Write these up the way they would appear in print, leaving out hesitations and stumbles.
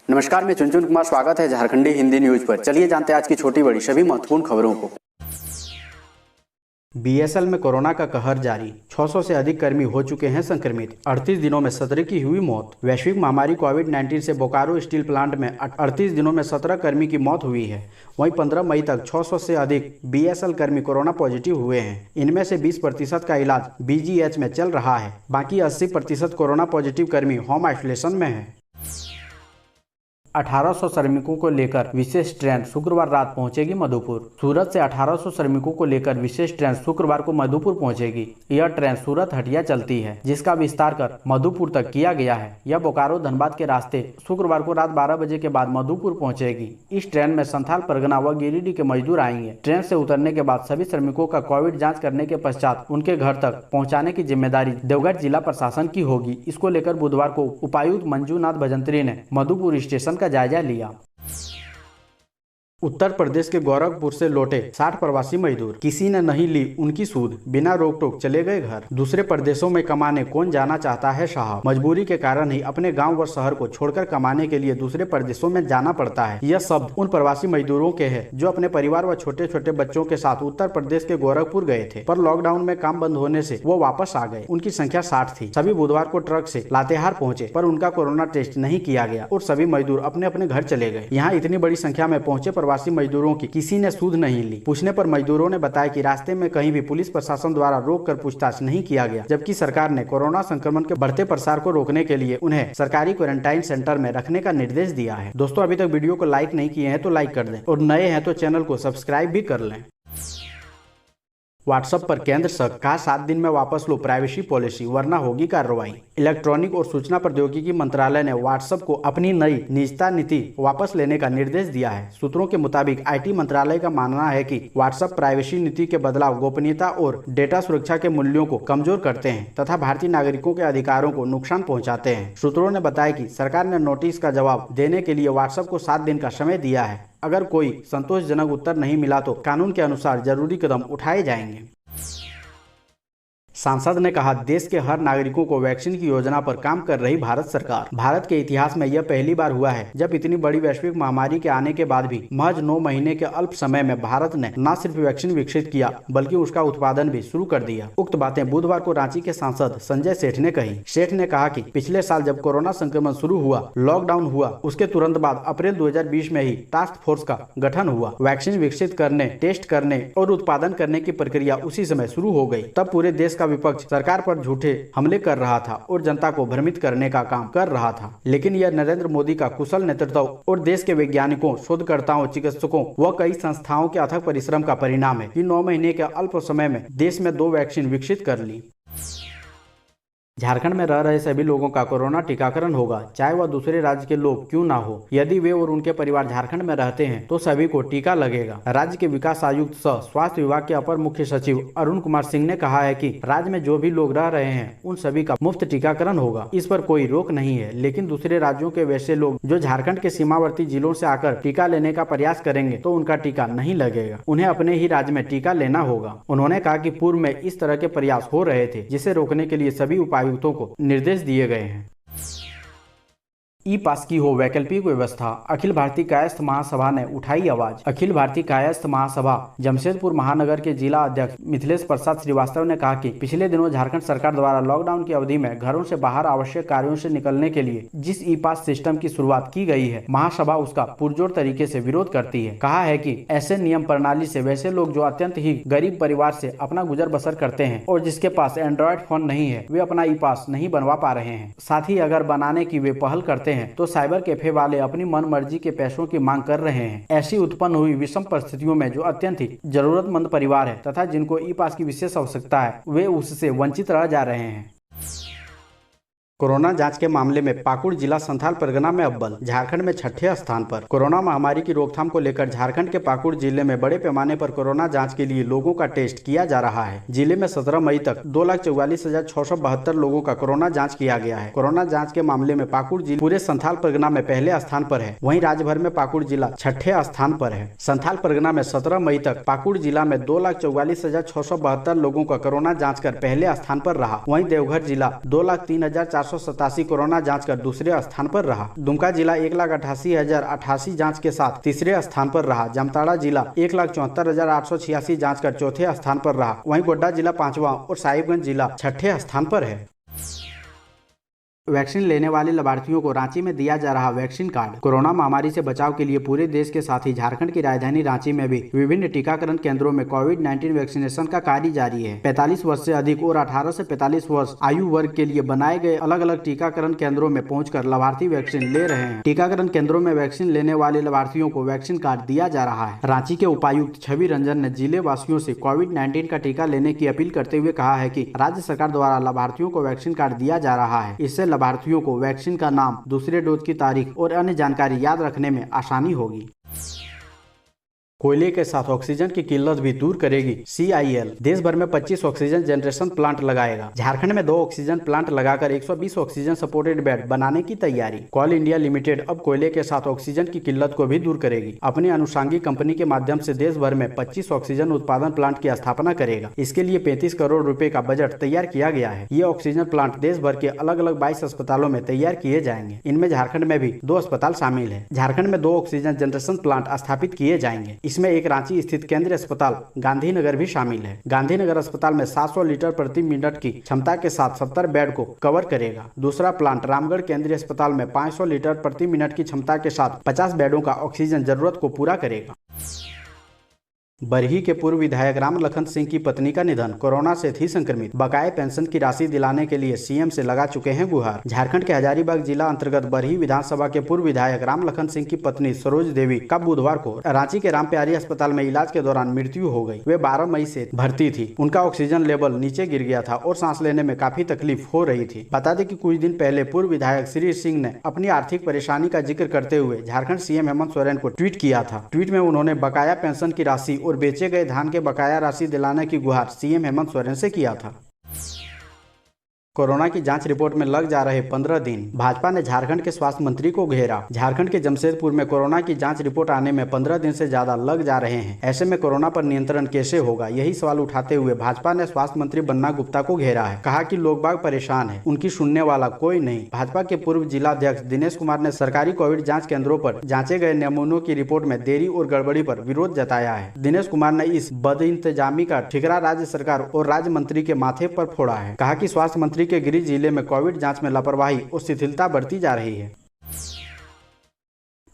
नमस्कार, मैं चुनचुन कुमार। स्वागत है झारखंडी हिंदी न्यूज पर। चलिए जानते हैं आज की छोटी बड़ी सभी महत्वपूर्ण खबरों को। बीएसएल में कोरोना का कहर जारी, 600 से अधिक कर्मी हो चुके हैं संक्रमित। 38 दिनों में 17 की हुई मौत। वैश्विक महामारी कोविड-19 से बोकारो स्टील प्लांट में 38 दिनों में 17 कर्मी की मौत हुई है। वहीं 15 मई तक 600 से अधिक बीएसएल कर्मी कोरोना पॉजिटिव हुए हैं। इनमें से 20% का इलाज बीजीएच में चल रहा है। बाकी 80% कोरोना पॉजिटिव कर्मी होम आइसोलेशन में है। 1800 श्रमिकों को लेकर विशेष ट्रेन शुक्रवार रात पहुंचेगी मधुपुर। सूरत से 1800 श्रमिकों को लेकर विशेष ट्रेन शुक्रवार को मधुपुर पहुंचेगी। यह ट्रेन सूरत हटिया चलती है, जिसका विस्तार कर मधुपुर तक किया गया है। यह बोकारो धनबाद के रास्ते शुक्रवार को रात 12 बजे के बाद मधुपुर पहुंचेगी। इस ट्रेन में संथाल परगना व गिरिडीह के मजदूर आएंगे। ट्रेन से उतरने के बाद सभी श्रमिकों का कोविड जाँच करने के पश्चात उनके घर तक पहुँचाने की जिम्मेदारी देवघर जिला प्रशासन की होगी। इसको लेकर बुधवार को उपायुक्त मंजूनाथ भजंत्री ने मधुपुर स्टेशन का जायजा लिया। उत्तर प्रदेश के गोरखपुर से लौटे 60 प्रवासी मजदूर, किसी ने नहीं ली उनकी सूद, बिना रोक टोक चले गए घर। दूसरे प्रदेशों में कमाने कौन जाना चाहता है साहब। मजबूरी के कारण ही अपने गांव व शहर को छोड़कर कमाने के लिए दूसरे प्रदेशों में जाना पड़ता है। यह शब्द उन प्रवासी मजदूरों के हैं जो अपने परिवार व छोटे छोटे बच्चों के साथ उत्तर प्रदेश के गोरखपुर गए थे, पर लॉकडाउन में काम बंद होने से वो वापस आ गए। उनकी संख्या 60 थी। सभी बुधवार को ट्रक से लातेहार पहुंचे, पर उनका कोरोना टेस्ट नहीं किया गया और सभी मजदूर अपने अपने घर चले गए। यहाँ इतनी बड़ी संख्या में पहुंचे प्रवासी मजदूरों की किसी ने सूद नहीं ली। पूछने पर मजदूरों ने बताया कि रास्ते में कहीं भी पुलिस प्रशासन द्वारा रोक कर पूछताछ नहीं किया गया, जबकि सरकार ने कोरोना संक्रमण के बढ़ते प्रसार को रोकने के लिए उन्हें सरकारी क्वारंटाइन सेंटर में रखने का निर्देश दिया है। दोस्तों, अभी तक वीडियो को लाइक नहीं किए हैं तो लाइक कर दें और नए हैं तो चैनल को सब्सक्राइब भी कर लें। व्हाट्सएप पर केंद्र सरकार कहा 7 दिन में वापस लो प्राइवेसी पॉलिसी, वरना होगी कार्रवाई। इलेक्ट्रॉनिक और सूचना प्रौद्योगिकी मंत्रालय ने व्हाट्सएप को अपनी नई निजता नीति वापस लेने का निर्देश दिया है। सूत्रों के मुताबिक आईटी मंत्रालय का मानना है कि व्हाट्सएप प्राइवेसी नीति के बदलाव गोपनीयता और डेटा सुरक्षा के मूल्यों को कमजोर करते हैं तथा भारतीय नागरिकों के अधिकारों को नुकसान पहुँचाते हैं। सूत्रों ने बताया कि सरकार ने नोटिस का जवाब देने के लिए व्हाट्सएप को 7 दिन का समय दिया है। अगर कोई संतोषजनक उत्तर नहीं मिला तो कानून के अनुसार जरूरी कदम उठाए जाएंगे। सांसद ने कहा, देश के हर नागरिकों को वैक्सीन की योजना पर काम कर रही भारत सरकार। भारत के इतिहास में यह पहली बार हुआ है जब इतनी बड़ी वैश्विक महामारी के आने के बाद भी महज 9 महीने के अल्प समय में भारत ने न सिर्फ वैक्सीन विकसित किया बल्कि उसका उत्पादन भी शुरू कर दिया। उक्त बातें बुधवार को रांची के सांसद संजय सेठ ने कही। सेठ ने कहा कि पिछले साल जब कोरोना संक्रमण शुरू हुआ, लॉकडाउन हुआ, उसके तुरंत बाद अप्रैल 2020 में ही टास्क फोर्स का गठन हुआ। वैक्सीन विकसित करने, टेस्ट करने और उत्पादन करने की प्रक्रिया उसी समय शुरू हो गई। तब पूरे देश का विपक्ष सरकार पर झूठे हमले कर रहा था और जनता को भ्रमित करने का काम कर रहा था, लेकिन यह नरेंद्र मोदी का कुशल नेतृत्व और देश के वैज्ञानिकों, शोधकर्ताओं, चिकित्सकों व कई संस्थाओं के अथक परिश्रम का परिणाम है कि 9 महीने के अल्प समय में देश में 2 वैक्सीन विकसित कर ली। झारखंड में रह रहे सभी लोगों का कोरोना टीकाकरण होगा, चाहे वह दूसरे राज्य के लोग क्यों ना हो। यदि वे और उनके परिवार झारखंड में रहते हैं तो सभी को टीका लगेगा। राज्य के विकास आयुक्त सह स्वास्थ्य विभाग के अपर मुख्य सचिव अरुण कुमार सिंह ने कहा है कि राज्य में जो भी लोग रह रहे हैं उन सभी का मुफ्त टीकाकरण होगा। इस पर कोई रोक नहीं है, लेकिन दूसरे राज्यों के वैसे लोग जो झारखंड के सीमावर्ती जिलों से आकर टीका लेने का प्रयास करेंगे तो उनका टीका नहीं लगेगा। उन्हें अपने ही राज्य में टीका लेना होगा। उन्होंने कहा कि पूर्व में इस तरह के प्रयास हो रहे थे, जिसे रोकने के लिए सभी उपायुक्तों को निर्देश दिए गए हैं। ई पास की हो वैकल्पिक व्यवस्था, अखिल भारतीय कायस्थ महासभा ने उठाई आवाज। अखिल भारतीय कायस्थ महासभा जमशेदपुर महानगर के जिला अध्यक्ष मिथिलेश प्रसाद श्रीवास्तव ने कहा कि पिछले दिनों झारखंड सरकार द्वारा लॉकडाउन की अवधि में घरों से बाहर आवश्यक कार्यों से निकलने के लिए जिस ई पास सिस्टम की शुरुआत की गई है, महासभा उसका पुरजोर तरीके से विरोध करती है। कहा है कि ऐसे नियम प्रणाली से वैसे लोग जो अत्यंत ही गरीब परिवार से अपना गुजर बसर करते हैं और जिसके पास एंड्रॉयड फोन नहीं है, वे अपना ई पास नहीं बनवा पा रहे हैं। साथ ही अगर बनाने की वे पहल करते हैं तो साइबर कैफे वाले अपनी मनमर्जी के पैसों की मांग कर रहे हैं। ऐसी उत्पन्न हुई विषम परिस्थितियों में जो अत्यंत ही जरूरतमंद परिवार है तथा जिनको ई पास की विशेष आवश्यकता है, वे उससे वंचित रह जा रहे हैं। कोरोना जांच के मामले में पाकुड़ जिला संथाल परगना में अव्वल, झारखंड में 6ठे स्थान पर। कोरोना महामारी की रोकथाम को लेकर झारखंड के पाकुड़ जिले में बड़े पैमाने पर कोरोना जांच के लिए लोगों का टेस्ट किया जा रहा है। जिले में 17 मई तक 2,44,672 लोगों का कोरोना जांच किया गया है। कोरोना जांच के मामले में पाकुड़ जिला पूरे संथाल परगना में पहले स्थान पर है। वहीं राज्य भर में पाकुड़ जिला 6ठे स्थान पर है। संथाल परगना में 17 मई तक पाकुड़ जिला में 2,44,672 लोगों का कोरोना जाँच कर पहले स्थान पर रहा। वहीं देवघर जिला 2,03,400 487 कोरोना जांच कर दूसरे स्थान पर रहा। दुमका जिला 1,88,088 जांच के साथ तीसरे स्थान पर रहा। जामताड़ा जिला 1,74,886 जांच कर चौथे स्थान पर रहा। वहीं गोड्डा जिला 5वां और साहिबगंज जिला 6ठे स्थान पर है। वैक्सीन लेने वाले लाभार्थियों को रांची में दिया जा रहा वैक्सीन कार्ड। कोरोना महामारी से बचाव के लिए पूरे देश के साथ ही झारखंड की राजधानी रांची में भी विभिन्न टीकाकरण केंद्रों में कोविड-19 वैक्सीनेशन का कार्य जारी है। 45 वर्ष से अधिक और 18 से 45 वर्ष आयु वर्ग के लिए बनाए गए अलग अलग टीकाकरण केंद्रों में पहुंचकर लाभार्थी वैक्सीन ले रहे हैं। टीकाकरण केंद्रों में वैक्सीन लेने वाले लाभार्थियों को वैक्सीन कार्ड दिया जा रहा है। रांची के उपायुक्त छवि रंजन ने जिले वासियों से कोविड-19 का टीका लेने की अपील करते हुए कहा है कि राज्य सरकार द्वारा लाभार्थियों को वैक्सीन कार्ड दिया जा रहा है। इससे लाभार्थियों को वैक्सीन का नाम, दूसरे डोज की तारीख और अन्य जानकारी याद रखने में आसानी होगी। कोयले के साथ ऑक्सीजन की किल्लत भी दूर करेगी CIL। देश भर में 25 ऑक्सीजन जनरेशन प्लांट लगाएगा। झारखंड में 2 ऑक्सीजन प्लांट लगाकर 120 ऑक्सीजन सपोर्टेड बेड बनाने की तैयारी। कोल इंडिया लिमिटेड अब कोयले के साथ ऑक्सीजन की किल्लत को भी दूर करेगी। अपनी अनुषंगिक कंपनी के माध्यम से देश भर में 25 ऑक्सीजन उत्पादन प्लांट की स्थापना करेगा। इसके लिए 35 करोड़ रुपए का बजट तैयार किया गया है। ये ऑक्सीजन प्लांट देश भर के अलग अलग 22 अस्पतालों में तैयार किए जाएंगे। इनमें झारखंड में भी 2 अस्पताल शामिल है। झारखंड में 2 ऑक्सीजन जनरेशन प्लांट स्थापित किए जाएंगे। इसमें एक रांची स्थित केंद्रीय अस्पताल गांधीनगर भी शामिल है। गांधीनगर अस्पताल में 700 लीटर प्रति मिनट की क्षमता के साथ 70 बेड को कवर करेगा। दूसरा प्लांट रामगढ़ केंद्रीय अस्पताल में 500 लीटर प्रति मिनट की क्षमता के साथ 50 बेडों का ऑक्सीजन जरूरत को पूरा करेगा। बरही के पूर्व विधायक राम लखन सिंह की पत्नी का निधन, कोरोना से थी संक्रमित। बकाये पेंशन की राशि दिलाने के लिए सीएम से लगा चुके हैं गुहार। झारखंड के हजारीबाग जिला अंतर्गत बरही विधानसभा के पूर्व विधायक राम लखन सिंह की पत्नी सरोज देवी का बुधवार को रांची के रामप्यारी अस्पताल में इलाज के दौरान मृत्यु हो गई। वे 12 मई से भर्ती थी। उनका ऑक्सीजन लेवल नीचे गिर गया था और सांस लेने में काफी तकलीफ हो रही थी। बता दें कि कुछ दिन पहले पूर्व विधायक श्री सिंह ने अपनी आर्थिक परेशानी का जिक्र करते हुए झारखंड सीएम हेमंत सोरेन को ट्वीट किया था। ट्वीट में उन्होंने बकाया पेंशन की राशि और बेचे गए धान के बकाया राशि दिलाने की गुहार सीएम हेमंत सोरेन से किया था। कोरोना की जांच रिपोर्ट में लग जा रहे 15 दिन, भाजपा ने झारखंड के स्वास्थ्य मंत्री को घेरा। झारखंड के जमशेदपुर में कोरोना की जांच रिपोर्ट आने में 15 दिन से ज्यादा लग जा रहे हैं। ऐसे में कोरोना पर नियंत्रण कैसे होगा, यही सवाल उठाते हुए भाजपा ने स्वास्थ्य मंत्री बन्ना गुप्ता को घेरा है। कहा कि लोग बाग परेशान है, उनकी सुनने वाला कोई नहीं। भाजपा के पूर्व जिलाध्यक्ष दिनेश कुमार ने सरकारी कोविड जाँच केंद्रों पर जांचे गए नमूनों की रिपोर्ट में देरी और गड़बड़ी पर विरोध जताया है। दिनेश कुमार ने इस बदइंतजामी का ठिकरा राज्य सरकार और राज्य मंत्री के माथे पर फोड़ा है। कहा कि स्वास्थ्य मंत्री के गृह जिले में कोविड जांच में लापरवाही और शिथिलता बरती जा रही है।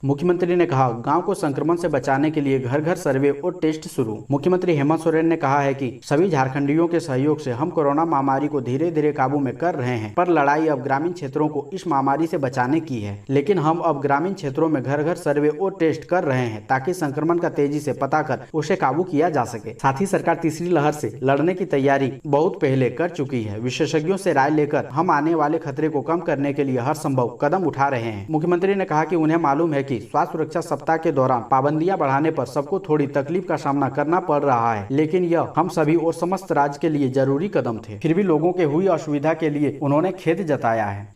मुख्यमंत्री ने कहा, गांव को संक्रमण से बचाने के लिए घर घर सर्वे और टेस्ट शुरू। मुख्यमंत्री हेमंत सोरेन ने कहा है कि सभी झारखंडियों के सहयोग से हम कोरोना महामारी को धीरे धीरे काबू में कर रहे हैं, पर लड़ाई अब ग्रामीण क्षेत्रों को इस महामारी से बचाने की है। लेकिन हम अब ग्रामीण क्षेत्रों में घर घर सर्वे और टेस्ट कर रहे हैं ताकि संक्रमण का तेजी से पता कर उसे काबू किया जा सके। साथ ही सरकार तीसरी लहर से लड़ने की तैयारी बहुत पहले कर चुकी है। विशेषज्ञों से राय लेकर हम आने वाले खतरे को कम करने के लिए हर संभव कदम उठा रहे हैं। मुख्यमंत्री ने कहा कि उन्हें मालूम है कि स्वास्थ्य सुरक्षा सप्ताह के दौरान पाबंदियां बढ़ाने पर सबको थोड़ी तकलीफ का सामना करना पड़ रहा है, लेकिन यह हम सभी और समस्त राज्य के लिए जरूरी कदम थे। फिर भी लोगों के हुई असुविधा के लिए उन्होंने खेद जताया है।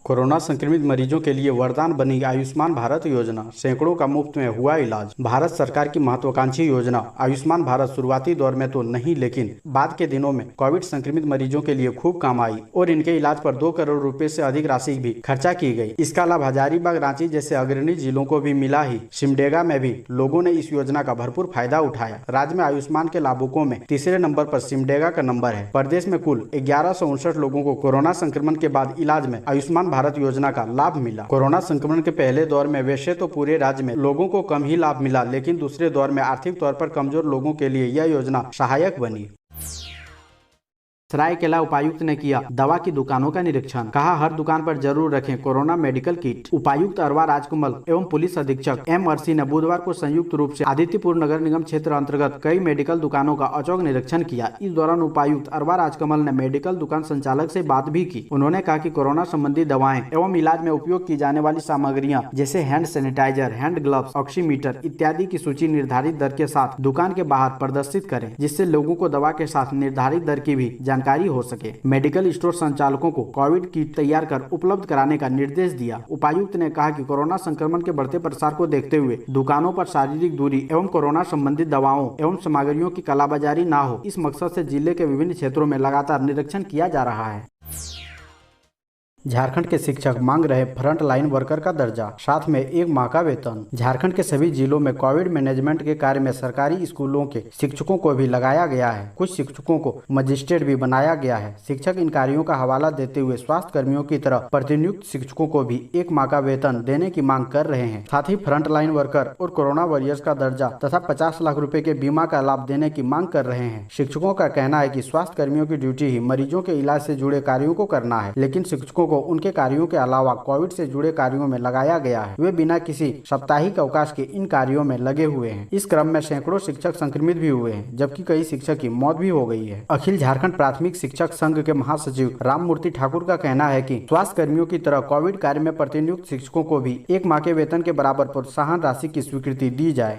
कोरोना संक्रमित मरीजों के लिए वरदान बनी आयुष्मान भारत योजना, सैकड़ों का मुफ्त में हुआ इलाज। भारत सरकार की महत्वाकांक्षी योजना आयुष्मान भारत शुरुआती दौर में तो नहीं, लेकिन बाद के दिनों में कोविड संक्रमित मरीजों के लिए खूब काम आई और इनके इलाज पर 2 करोड़ रुपए से अधिक राशि भी खर्चा की गई। इसका लाभ हजारीबाग, रांची जैसे अग्रणी जिलों को भी मिला ही। सिमडेगा में भी लोगों ने इस योजना का भरपूर फायदा उठाया। राज्य में आयुष्मान के लाभुकों में तीसरे नंबर पर सिमडेगा का नंबर है। प्रदेश में कुल 1159 लोगों को कोरोना संक्रमण के बाद इलाज में आयुष्मान भारत योजना का लाभ मिला। कोरोना संक्रमण के पहले दौर में वैसे तो पूरे राज्य में लोगों को कम ही लाभ मिला, लेकिन दूसरे दौर में आर्थिक तौर पर कमजोर लोगों के लिए यह योजना सहायक बनी। सरायकेला उपायुक्त ने किया दवा की दुकानों का निरीक्षण। कहा, हर दुकान पर जरूर रखें कोरोना मेडिकल किट। उपायुक्त अरवा राजकमल एवं पुलिस अधीक्षक एम अर्सी ने बुधवार को संयुक्त रूप से आदित्यपुर नगर निगम क्षेत्र अंतर्गत कई मेडिकल दुकानों का औचक निरीक्षण किया। इस दौरान उपायुक्त अरवा राजकमल ने मेडिकल दुकान संचालक से बात भी की। उन्होंने कहा कि कोरोना संबंधी दवाएं एवं इलाज में उपयोग की जाने वाली सामग्रियां जैसे hand sanitiser, hand gloves, oximeter इत्यादि की सूची निर्धारित दर के साथ दुकान के बाहर प्रदर्शित करें, जिससे लोगों को दवा के साथ निर्धारित दर की भी जानकारी हो सके। मेडिकल स्टोर संचालकों को कोविड किट तैयार कर उपलब्ध कराने का निर्देश दिया। उपायुक्त ने कहा कि कोरोना संक्रमण के बढ़ते प्रसार को देखते हुए दुकानों पर शारीरिक दूरी एवं कोरोना संबंधित दवाओं एवं सामग्रियों की कालाबाजारी न हो, इस मकसद से जिले के विभिन्न क्षेत्रों में लगातार निरीक्षण किया जा रहा है। झारखंड के शिक्षक मांग रहे फ्रंट लाइन वर्कर का दर्जा, साथ में 1 माह का वेतन। झारखंड के सभी जिलों में कोविड मैनेजमेंट के कार्य में सरकारी स्कूलों के शिक्षकों को भी लगाया गया है। कुछ शिक्षकों को मजिस्ट्रेट भी बनाया गया है। शिक्षक इन कार्यों का हवाला देते हुए स्वास्थ्य कर्मियों की तरह प्रतिनियुक्त शिक्षकों को भी 1 माह का वेतन देने की मांग कर रहे हैं। साथ ही फ्रंट लाइन वर्कर और कोरोना वॉरियर्स का दर्जा तथा 50 लाख रुपए के बीमा का लाभ देने की मांग कर रहे हैं। शिक्षकों का कहना है कि स्वास्थ्य कर्मियों की ड्यूटी ही मरीजों के इलाज से जुड़े कार्यों को करना है, लेकिन शिक्षकों को उनके कार्यों के अलावा कोविड से जुड़े कार्यों में लगाया गया है। वे बिना किसी साप्ताहिक अवकाश के इन कार्यों में लगे हुए हैं। इस क्रम में सैकड़ों शिक्षक संक्रमित भी हुए हैं, जबकि कई शिक्षक की मौत भी हो गई है। अखिल झारखंड प्राथमिक शिक्षक संघ के महासचिव राममूर्ति ठाकुर का कहना है कि स्वास्थ्य कर्मियों की तरह कोविड कार्य में प्रतिनियुक्त शिक्षकों को भी 1 माह के वेतन के बराबर प्रोत्साहन राशि की स्वीकृति दी जाए।